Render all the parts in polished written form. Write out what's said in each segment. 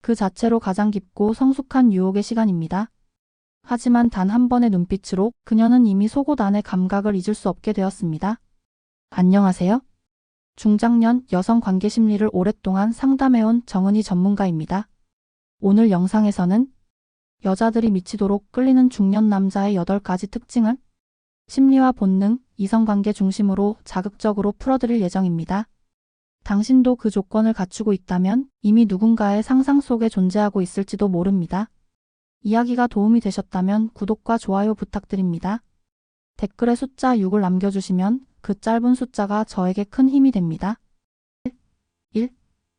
그 자체로 가장 깊고 성숙한 유혹의 시간입니다. 하지만 단 한 번의 눈빛으로 그녀는 이미 속옷 안의 감각을 잊을 수 없게 되었습니다. 안녕하세요. 중장년 여성 관계 심리를 오랫동안 상담해온 정은희 전문가입니다. 오늘 영상에서는 여자들이 미치도록 끌리는 중년 남자의 8가지 특징을 심리와 본능, 이성관계 중심으로 자극적으로 풀어드릴 예정입니다. 당신도 그 조건을 갖추고 있다면 이미 누군가의 상상 속에 존재하고 있을지도 모릅니다. 이야기가 도움이 되셨다면 구독과 좋아요 부탁드립니다. 댓글에 숫자 6을 남겨주시면 그 짧은 숫자가 저에게 큰 힘이 됩니다. 1.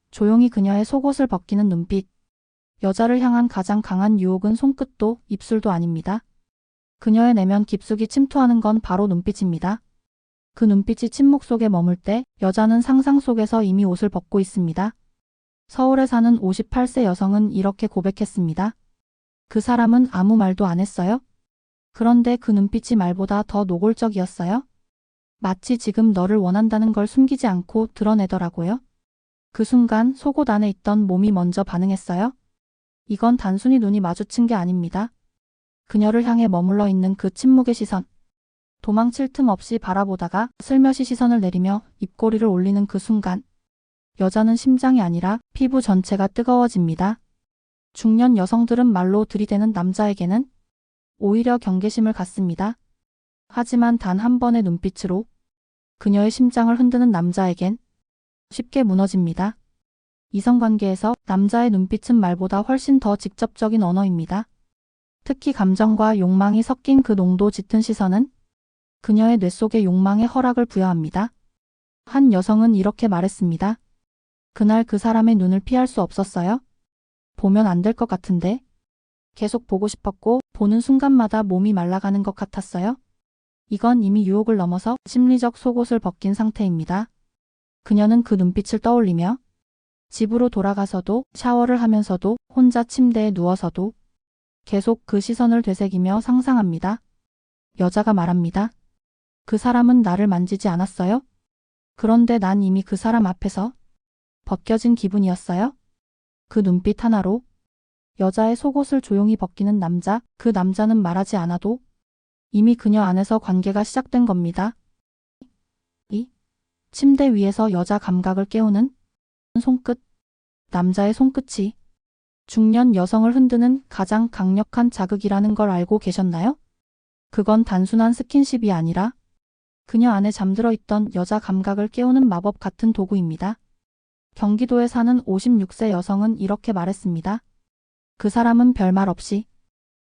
조용히 그녀의 속옷을 벗기는 눈빛. 여자를 향한 가장 강한 유혹은 손끝도 입술도 아닙니다. 그녀의 내면 깊숙이 침투하는 건 바로 눈빛입니다. 그 눈빛이 침묵 속에 머물 때 여자는 상상 속에서 이미 옷을 벗고 있습니다. 서울에 사는 58세 여성은 이렇게 고백했습니다. 그 사람은 아무 말도 안 했어요. 그런데 그 눈빛이 말보다 더 노골적이었어요. 마치 지금 너를 원한다는 걸 숨기지 않고 드러내더라고요. 그 순간 속옷 안에 있던 몸이 먼저 반응했어요. 이건 단순히 눈이 마주친 게 아닙니다. 그녀를 향해 머물러 있는 그 침묵의 시선. 도망칠 틈 없이 바라보다가 슬며시 시선을 내리며 입꼬리를 올리는 그 순간. 여자는 심장이 아니라 피부 전체가 뜨거워집니다. 중년 여성들은 말로 들이대는 남자에게는 오히려 경계심을 갖습니다. 하지만 단 한 번의 눈빛으로 그녀의 심장을 흔드는 남자에겐 쉽게 무너집니다. 이성관계에서 남자의 눈빛은 말보다 훨씬 더 직접적인 언어입니다. 특히 감정과 욕망이 섞인 그 농도 짙은 시선은 그녀의 뇌 속에 욕망의 허락을 부여합니다. 한 여성은 이렇게 말했습니다. 그날 그 사람의 눈을 피할 수 없었어요. 보면 안 될 것 같은데. 계속 보고 싶었고 보는 순간마다 몸이 말라가는 것 같았어요. 이건 이미 유혹을 넘어서 심리적 속옷을 벗긴 상태입니다. 그녀는 그 눈빛을 떠올리며 집으로 돌아가서도 샤워를 하면서도 혼자 침대에 누워서도 계속 그 시선을 되새기며 상상합니다. 여자가 말합니다. 그 사람은 나를 만지지 않았어요? 그런데 난 이미 그 사람 앞에서 벗겨진 기분이었어요. 그 눈빛 하나로 여자의 속옷을 조용히 벗기는 남자, 그 남자는 말하지 않아도 이미 그녀 안에서 관계가 시작된 겁니다. 2. 침대 위에서 여자 감각을 깨우는 손끝. 남자의 손끝이 중년 여성을 흔드는 가장 강력한 자극이라는 걸 알고 계셨나요? 그건 단순한 스킨십이 아니라 그녀 안에 잠들어 있던 여자 감각을 깨우는 마법 같은 도구입니다. 경기도에 사는 56세 여성은 이렇게 말했습니다. 그 사람은 별말 없이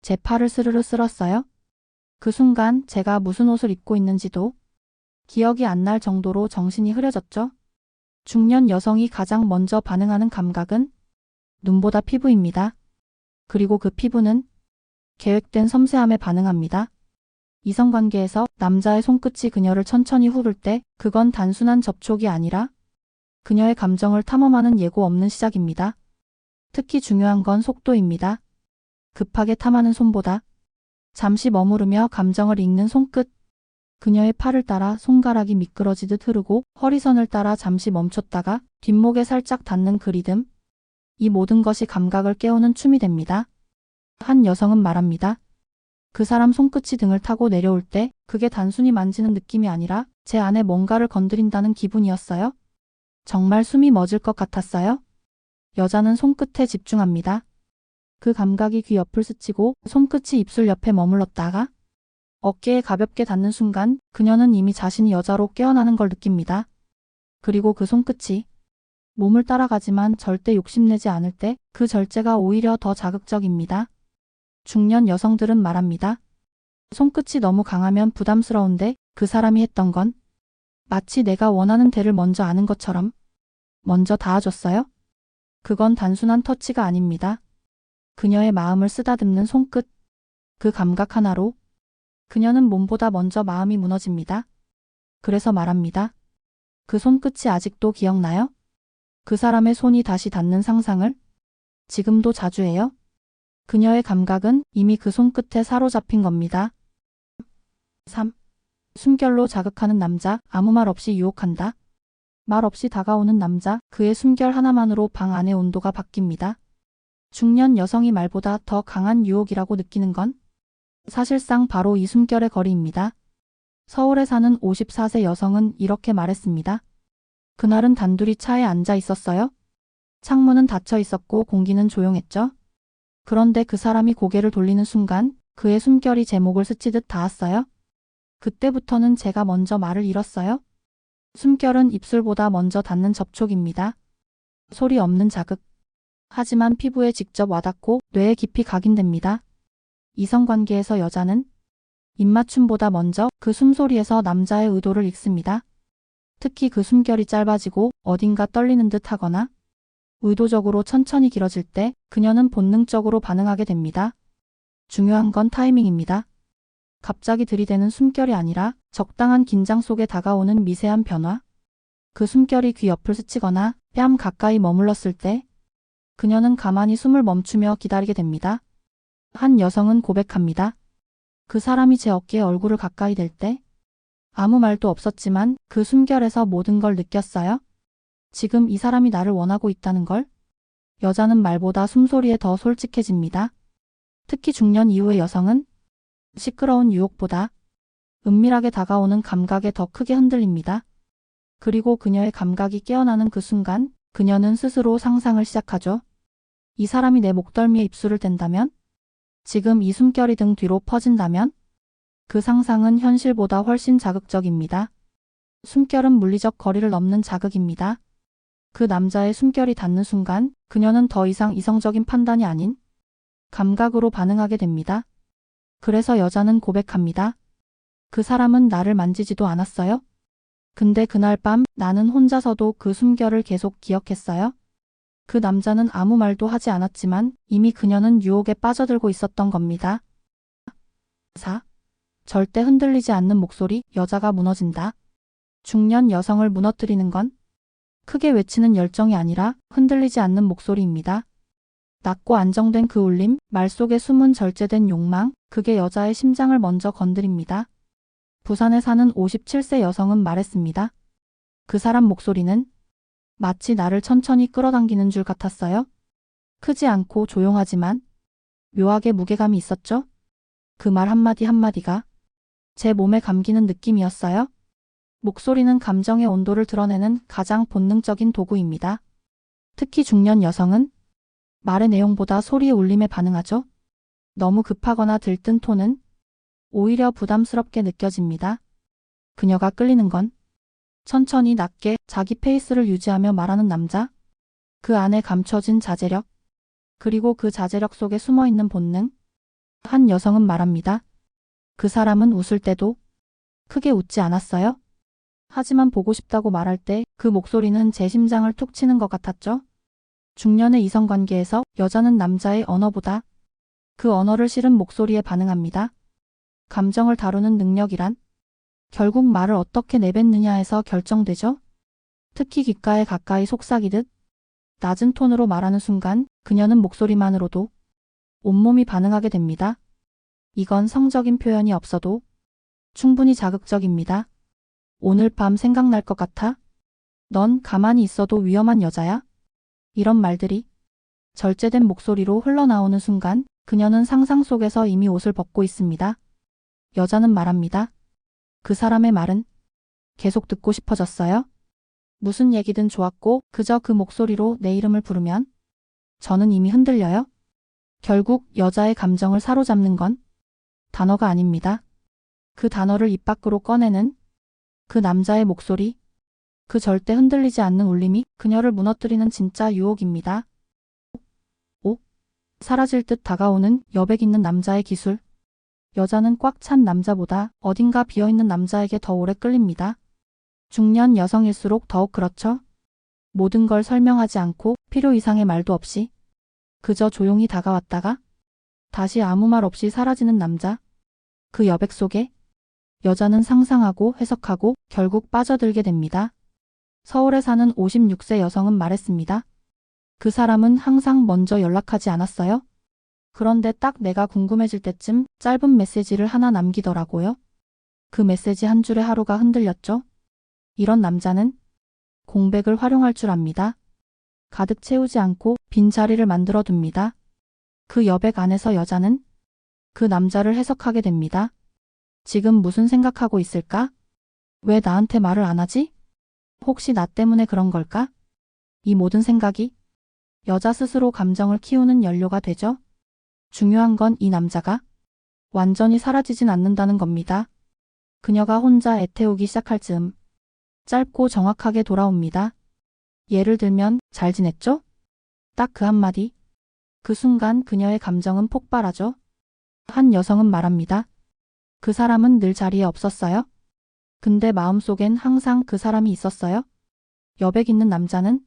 제 팔을 스르르 쓸었어요. 그 순간 제가 무슨 옷을 입고 있는지도 기억이 안 날 정도로 정신이 흐려졌죠. 중년 여성이 가장 먼저 반응하는 감각은 눈보다 피부입니다. 그리고 그 피부는 계획된 섬세함에 반응합니다. 이성관계에서 남자의 손끝이 그녀를 천천히 후를 때 그건 단순한 접촉이 아니라 그녀의 감정을 탐험하는 예고 없는 시작입니다. 특히 중요한 건 속도입니다. 급하게 탐하는 손보다 잠시 머무르며 감정을 읽는 손끝. 그녀의 팔을 따라 손가락이 미끄러지듯 흐르고 허리선을 따라 잠시 멈췄다가 뒷목에 살짝 닿는 그 리듬. 이 모든 것이 감각을 깨우는 춤이 됩니다. 한 여성은 말합니다. 그 사람 손끝이 등을 타고 내려올 때 그게 단순히 만지는 느낌이 아니라 제 안에 뭔가를 건드린다는 기분이었어요. 정말 숨이 멎을 것 같았어요. 여자는 손끝에 집중합니다. 그 감각이 귀 옆을 스치고 손끝이 입술 옆에 머물렀다가 어깨에 가볍게 닿는 순간 그녀는 이미 자신이 여자로 깨어나는 걸 느낍니다. 그리고 그 손끝이 몸을 따라가지만 절대 욕심내지 않을 때 그 절제가 오히려 더 자극적입니다. 중년 여성들은 말합니다. 손끝이 너무 강하면 부담스러운데 그 사람이 했던 건 마치 내가 원하는 데를 먼저 아는 것처럼 먼저 닿아줬어요. 그건 단순한 터치가 아닙니다. 그녀의 마음을 쓰다듬는 손끝. 그 감각 하나로 그녀는 몸보다 먼저 마음이 무너집니다. 그래서 말합니다. 그 손끝이 아직도 기억나요? 그 사람의 손이 다시 닿는 상상을 지금도 자주 해요? 그녀의 감각은 이미 그 손끝에 사로잡힌 겁니다. 3. 숨결로 자극하는 남자, 아무 말 없이 유혹한다. 말 없이 다가오는 남자, 그의 숨결 하나만으로 방 안의 온도가 바뀝니다. 중년 여성이 말보다 더 강한 유혹이라고 느끼는 건 사실상 바로 이 숨결의 거리입니다. 서울에 사는 54세 여성은 이렇게 말했습니다. 그날은 단둘이 차에 앉아 있었어요. 창문은 닫혀 있었고 공기는 조용했죠. 그런데 그 사람이 고개를 돌리는 순간 그의 숨결이 제 목을 스치듯 닿았어요. 그때부터는 제가 먼저 말을 잃었어요. 숨결은 입술보다 먼저 닿는 접촉입니다. 소리 없는 자극. 하지만 피부에 직접 와닿고 뇌에 깊이 각인됩니다. 이성관계에서 여자는 입맞춤보다 먼저 그 숨소리에서 남자의 의도를 읽습니다. 특히 그 숨결이 짧아지고 어딘가 떨리는 듯 하거나 의도적으로 천천히 길어질 때 그녀는 본능적으로 반응하게 됩니다. 중요한 건 타이밍입니다. 갑자기 들이대는 숨결이 아니라 적당한 긴장 속에 다가오는 미세한 변화. 그 숨결이 귀 옆을 스치거나 뺨 가까이 머물렀을 때 그녀는 가만히 숨을 멈추며 기다리게 됩니다. 한 여성은 고백합니다. 그 사람이 제 어깨에 얼굴을 가까이 댈 때 아무 말도 없었지만 그 숨결에서 모든 걸 느꼈어요. 지금 이 사람이 나를 원하고 있다는 걸. 여자는 말보다 숨소리에 더 솔직해집니다. 특히 중년 이후의 여성은 시끄러운 유혹보다 은밀하게 다가오는 감각에 더 크게 흔들립니다. 그리고 그녀의 감각이 깨어나는 그 순간 그녀는 스스로 상상을 시작하죠. 이 사람이 내 목덜미에 입술을 댄다면? 지금 이 숨결이 등 뒤로 퍼진다면? 그 상상은 현실보다 훨씬 자극적입니다. 숨결은 물리적 거리를 넘는 자극입니다. 그 남자의 숨결이 닿는 순간 그녀는 더 이상 이성적인 판단이 아닌 감각으로 반응하게 됩니다. 그래서 여자는 고백합니다. 그 사람은 나를 만지지도 않았어요. 근데 그날 밤 나는 혼자서도 그 숨결을 계속 기억했어요. 그 남자는 아무 말도 하지 않았지만 이미 그녀는 유혹에 빠져들고 있었던 겁니다. 4. 절대 흔들리지 않는 목소리, 여자가 무너진다. 중년 여성을 무너뜨리는 건 크게 외치는 열정이 아니라 흔들리지 않는 목소리입니다. 낮고 안정된 그 울림, 말 속에 숨은 절제된 욕망, 그게 여자의 심장을 먼저 건드립니다. 부산에 사는 57세 여성은 말했습니다. 그 사람 목소리는 마치 나를 천천히 끌어당기는 줄 같았어요. 크지 않고 조용하지만 묘하게 무게감이 있었죠. 그 말 한마디 한마디가 제 몸에 감기는 느낌이었어요. 목소리는 감정의 온도를 드러내는 가장 본능적인 도구입니다. 특히 중년 여성은 말의 내용보다 소리의 울림에 반응하죠. 너무 급하거나 들뜬 톤은 오히려 부담스럽게 느껴집니다. 그녀가 끌리는 건 천천히 낮게 자기 페이스를 유지하며 말하는 남자, 그 안에 감춰진 자제력, 그리고 그 자제력 속에 숨어있는 본능. 한 여성은 말합니다. 그 사람은 웃을 때도 크게 웃지 않았어요. 하지만 보고 싶다고 말할 때 그 목소리는 제 심장을 툭 치는 것 같았죠. 중년의 이성관계에서 여자는 남자의 언어보다 그 언어를 실은 목소리에 반응합니다. 감정을 다루는 능력이란 결국 말을 어떻게 내뱉느냐에서 결정되죠. 특히 귓가에 가까이 속삭이듯 낮은 톤으로 말하는 순간 그녀는 목소리만으로도 온몸이 반응하게 됩니다. 이건 성적인 표현이 없어도 충분히 자극적입니다. 오늘 밤 생각날 것 같아? 넌 가만히 있어도 위험한 여자야? 이런 말들이 절제된 목소리로 흘러나오는 순간 그녀는 상상 속에서 이미 옷을 벗고 있습니다. 여자는 말합니다. 그 사람의 말은 계속 듣고 싶어졌어요. 무슨 얘기든 좋았고 그저 그 목소리로 내 이름을 부르면 저는 이미 흔들려요. 결국 여자의 감정을 사로잡는 건 단어가 아닙니다. 그 단어를 입 밖으로 꺼내는 그 남자의 목소리, 그 절대 흔들리지 않는 울림이 그녀를 무너뜨리는 진짜 유혹입니다. 5. 사라질 듯 다가오는 여백 있는 남자의 기술. 여자는 꽉 찬 남자보다 어딘가 비어있는 남자에게 더 오래 끌립니다. 중년 여성일수록 더욱 그렇죠. 모든 걸 설명하지 않고 필요 이상의 말도 없이 그저 조용히 다가왔다가 다시 아무 말 없이 사라지는 남자. 그 여백 속에 여자는 상상하고 해석하고 결국 빠져들게 됩니다. 서울에 사는 56세 여성은 말했습니다. 그 사람은 항상 먼저 연락하지 않았어요. 그런데 딱 내가 궁금해질 때쯤 짧은 메시지를 하나 남기더라고요. 그 메시지 한 줄에 하루가 흔들렸죠. 이런 남자는 공백을 활용할 줄 압니다. 가득 채우지 않고 빈 자리를 만들어 둡니다. 그 여백 안에서 여자는 그 남자를 해석하게 됩니다. 지금 무슨 생각하고 있을까? 왜 나한테 말을 안 하지? 혹시 나 때문에 그런 걸까? 이 모든 생각이 여자 스스로 감정을 키우는 연료가 되죠. 중요한 건 이 남자가 완전히 사라지진 않는다는 겁니다. 그녀가 혼자 애태우기 시작할 즈음 짧고 정확하게 돌아옵니다. 예를 들면 잘 지냈죠? 딱 그 한마디. 그 순간 그녀의 감정은 폭발하죠. 한 여성은 말합니다. 그 사람은 늘 자리에 없었어요? 근데 마음속엔 항상 그 사람이 있었어요? 여백 있는 남자는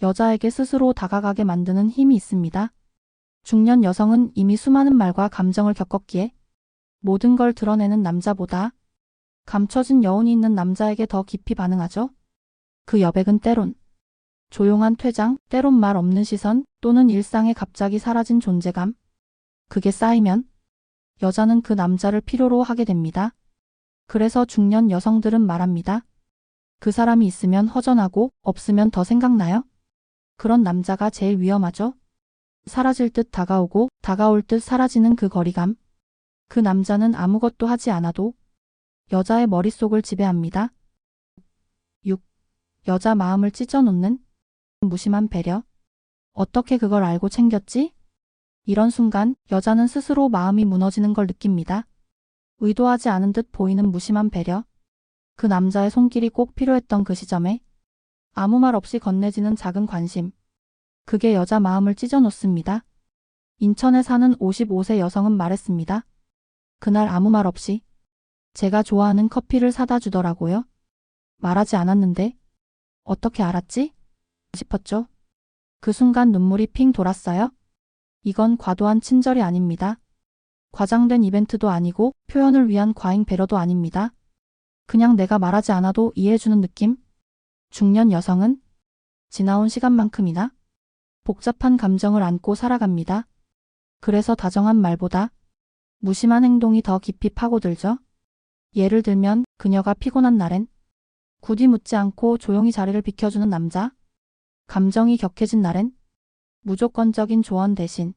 여자에게 스스로 다가가게 만드는 힘이 있습니다. 중년 여성은 이미 수많은 말과 감정을 겪었기에 모든 걸 드러내는 남자보다 감춰진 여운이 있는 남자에게 더 깊이 반응하죠. 그 여백은 때론 조용한 퇴장, 때론 말 없는 시선 또는 일상에 갑자기 사라진 존재감. 그게 쌓이면 여자는 그 남자를 필요로 하게 됩니다. 그래서 중년 여성들은 말합니다. 그 사람이 있으면 허전하고 없으면 더 생각나요? 그런 남자가 제일 위험하죠. 사라질 듯 다가오고 다가올 듯 사라지는 그 거리감. 그 남자는 아무것도 하지 않아도 여자의 머릿속을 지배합니다. 6. 여자 마음을 찢어놓는 무심한 배려. 어떻게 그걸 알고 챙겼지? 이런 순간 여자는 스스로 마음이 무너지는 걸 느낍니다. 의도하지 않은 듯 보이는 무심한 배려. 그 남자의 손길이 꼭 필요했던 그 시점에 아무 말 없이 건네지는 작은 관심. 그게 여자 마음을 찢어놓습니다. 인천에 사는 55세 여성은 말했습니다. 그날 아무 말 없이 제가 좋아하는 커피를 사다 주더라고요. 말하지 않았는데 어떻게 알았지? 싶었죠. 그 순간 눈물이 핑 돌았어요. 이건 과도한 친절이 아닙니다. 과장된 이벤트도 아니고 표현을 위한 과잉 배려도 아닙니다. 그냥 내가 말하지 않아도 이해해주는 느낌? 중년 여성은 지나온 시간만큼이나 복잡한 감정을 안고 살아갑니다. 그래서 다정한 말보다 무심한 행동이 더 깊이 파고들죠. 예를 들면 그녀가 피곤한 날엔 굳이 묻지 않고 조용히 자리를 비켜주는 남자. 감정이 격해진 날엔 무조건적인 조언 대신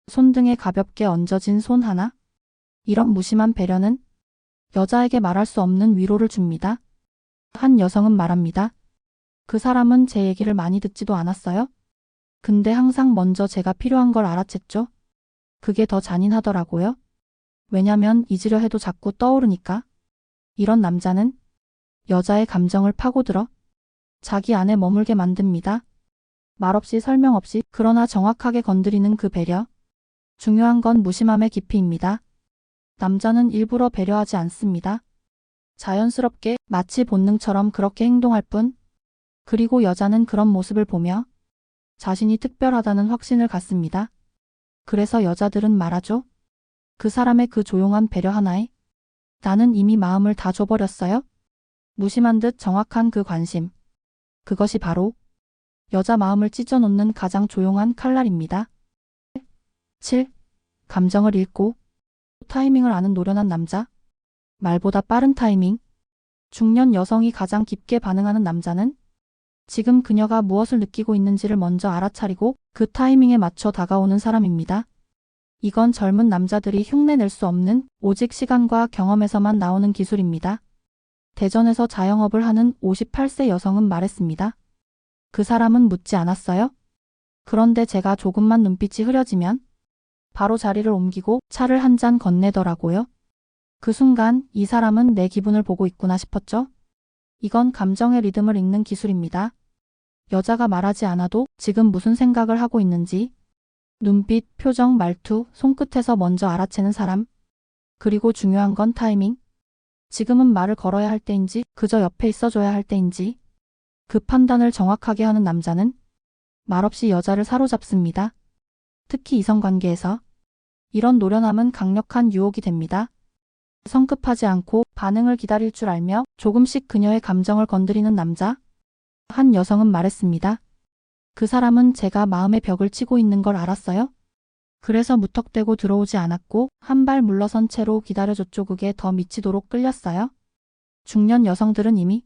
손등에 가볍게 얹어진 손 하나. 이런 무심한 배려는 여자에게 말할 수 없는 위로를 줍니다. 한 여성은 말합니다. 그 사람은 제 얘기를 많이 듣지도 않았어요. 근데 항상 먼저 제가 필요한 걸 알아챘죠. 그게 더 잔인하더라고요. 왜냐면 잊으려 해도 자꾸 떠오르니까. 이런 남자는 여자의 감정을 파고들어 자기 안에 머물게 만듭니다. 말없이 설명 없이 그러나 정확하게 건드리는 그 배려. 중요한 건 무심함의 깊이입니다. 남자는 일부러 배려하지 않습니다. 자연스럽게 마치 본능처럼 그렇게 행동할 뿐. 그리고 여자는 그런 모습을 보며 자신이 특별하다는 확신을 갖습니다. 그래서 여자들은 말하죠. 그 사람의 그 조용한 배려 하나에 나는 이미 마음을 다 줘버렸어요. 무심한 듯 정확한 그 관심. 그것이 바로 여자 마음을 찢어놓는 가장 조용한 칼날입니다. 7. 감정을 읽고 타이밍을 아는 노련한 남자. 말보다 빠른 타이밍. 중년 여성이 가장 깊게 반응하는 남자는 지금 그녀가 무엇을 느끼고 있는지를 먼저 알아차리고 그 타이밍에 맞춰 다가오는 사람입니다. 이건 젊은 남자들이 흉내낼 수 없는 오직 시간과 경험에서만 나오는 기술입니다. 대전에서 자영업을 하는 58세 여성은 말했습니다. 그 사람은 묻지 않았어요. 그런데 제가 조금만 눈빛이 흐려지면 바로 자리를 옮기고 차를 한 잔 건네더라고요. 그 순간 이 사람은 내 기분을 보고 있구나 싶었죠. 이건 감정의 리듬을 읽는 기술입니다. 여자가 말하지 않아도 지금 무슨 생각을 하고 있는지 눈빛, 표정, 말투, 손끝에서 먼저 알아채는 사람. 그리고 중요한 건 타이밍. 지금은 말을 걸어야 할 때인지 그저 옆에 있어줘야 할 때인지 그 판단을 정확하게 하는 남자는 말없이 여자를 사로잡습니다. 특히 이성관계에서 이런 노련함은 강력한 유혹이 됩니다. 성급하지 않고 반응을 기다릴 줄 알며 조금씩 그녀의 감정을 건드리는 남자. 한 여성은 말했습니다. 그 사람은 제가 마음의 벽을 치고 있는 걸 알았어요. 그래서 무턱대고 들어오지 않았고 한 발 물러선 채로 기다려줬죠. 그게 더 미치도록 끌렸어요. 중년 여성들은 이미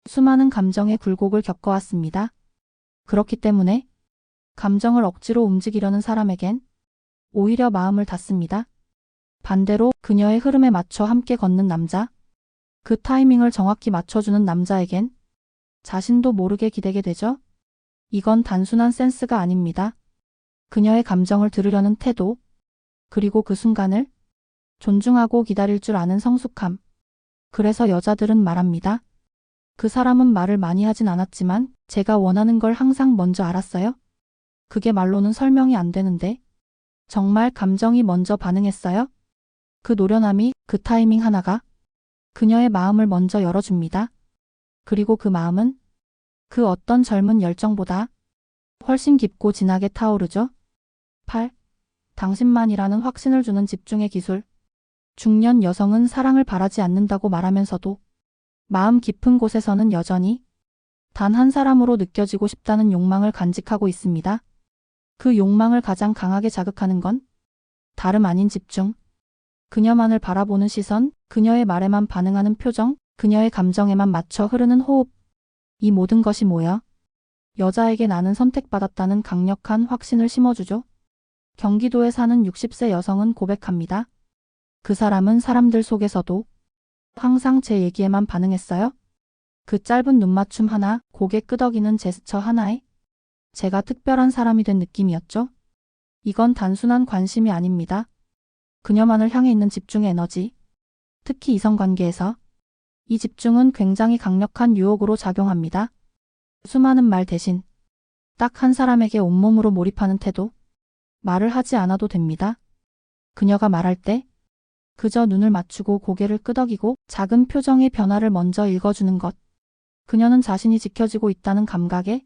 수많은 감정의 굴곡을 겪어왔습니다. 그렇기 때문에 감정을 억지로 움직이려는 사람에겐 오히려 마음을 닫습니다. 반대로 그녀의 흐름에 맞춰 함께 걷는 남자, 그 타이밍을 정확히 맞춰주는 남자에겐 자신도 모르게 기대게 되죠. 이건 단순한 센스가 아닙니다. 그녀의 감정을 들으려는 태도, 그리고 그 순간을 존중하고 기다릴 줄 아는 성숙함. 그래서 여자들은 말합니다. 그 사람은 말을 많이 하진 않았지만 제가 원하는 걸 항상 먼저 알았어요. 그게 말로는 설명이 안 되는데 정말 감정이 먼저 반응했어요. 그 노련함이, 그 타이밍 하나가 그녀의 마음을 먼저 열어줍니다. 그리고 그 마음은 그 어떤 젊은 열정보다 훨씬 깊고 진하게 타오르죠. 8. 당신만이라는 확신을 주는 집중의 기술. 중년 여성은 사랑을 바라지 않는다고 말하면서도 마음 깊은 곳에서는 여전히 단 한 사람으로 느껴지고 싶다는 욕망을 간직하고 있습니다. 그 욕망을 가장 강하게 자극하는 건 다름 아닌 집중. 그녀만을 바라보는 시선, 그녀의 말에만 반응하는 표정, 그녀의 감정에만 맞춰 흐르는 호흡. 이 모든 것이 모여 여자에게 나는 선택받았다는 강력한 확신을 심어주죠. 경기도에 사는 60세 여성은 고백합니다. 그 사람은 사람들 속에서도 항상 제 얘기에만 반응했어요. 그 짧은 눈맞춤 하나, 고개 끄덕이는 제스처 하나에 제가 특별한 사람이 된 느낌이었죠. 이건 단순한 관심이 아닙니다. 그녀만을 향해 있는 집중의 에너지. 특히 이성관계에서 이 집중은 굉장히 강력한 유혹으로 작용합니다. 수많은 말 대신 딱 한 사람에게 온몸으로 몰입하는 태도. 말을 하지 않아도 됩니다. 그녀가 말할 때 그저 눈을 맞추고 고개를 끄덕이고 작은 표정의 변화를 먼저 읽어주는 것. 그녀는 자신이 지켜지고 있다는 감각에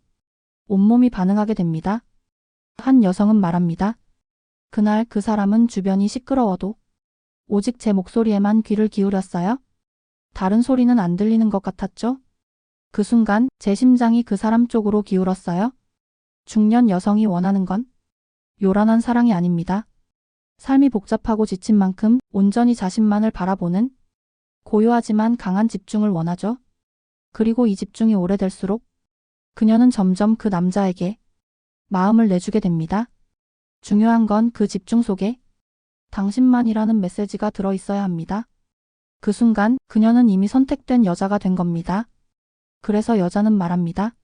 온몸이 반응하게 됩니다. 한 여성은 말합니다. 그날 그 사람은 주변이 시끄러워도 오직 제 목소리에만 귀를 기울였어요. 다른 소리는 안 들리는 것 같았죠? 그 순간 제 심장이 그 사람 쪽으로 기울었어요. 중년 여성이 원하는 건 요란한 사랑이 아닙니다. 삶이 복잡하고 지친 만큼 온전히 자신만을 바라보는 고요하지만 강한 집중을 원하죠. 그리고 이 집중이 오래될수록 그녀는 점점 그 남자에게 마음을 내주게 됩니다. 중요한 건 그 집중 속에 당신만이라는 메시지가 들어있어야 합니다. 그 순간 그녀는 이미 선택된 여자가 된 겁니다. 그래서 여자는 말합니다.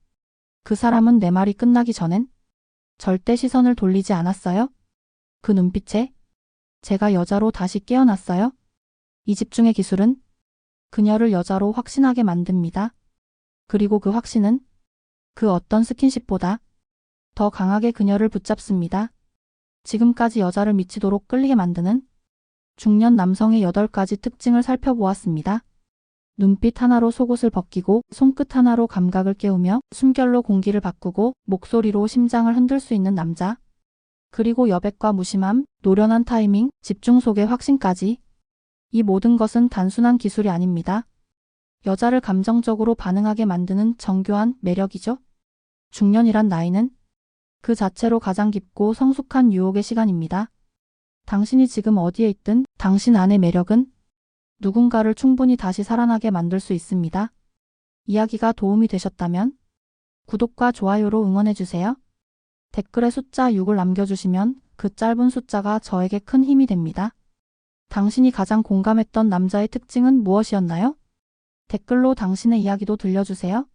그 사람은 내 말이 끝나기 전엔 절대 시선을 돌리지 않았어요. 그 눈빛에 제가 여자로 다시 깨어났어요. 이 집중의 기술은 그녀를 여자로 확신하게 만듭니다. 그리고 그 확신은 그 어떤 스킨십보다 더 강하게 그녀를 붙잡습니다. 지금까지 여자를 미치도록 끌리게 만드는 중년 남성의 8가지 특징을 살펴보았습니다. 눈빛 하나로 속옷을 벗기고 손끝 하나로 감각을 깨우며 숨결로 공기를 바꾸고 목소리로 심장을 흔들 수 있는 남자. 그리고 여백과 무심함, 노련한 타이밍, 집중 속의 확신까지. 이 모든 것은 단순한 기술이 아닙니다. 여자를 감정적으로 반응하게 만드는 정교한 매력이죠. 중년이란 나이는 그 자체로 가장 깊고 성숙한 유혹의 시간입니다. 당신이 지금 어디에 있든 당신 안의 매력은 누군가를 충분히 다시 살아나게 만들 수 있습니다. 이야기가 도움이 되셨다면 구독과 좋아요로 응원해주세요. 댓글에 숫자 6을 남겨주시면 그 짧은 숫자가 저에게 큰 힘이 됩니다. 당신이 가장 공감했던 남자의 특징은 무엇이었나요? 댓글로 당신의 이야기도 들려주세요.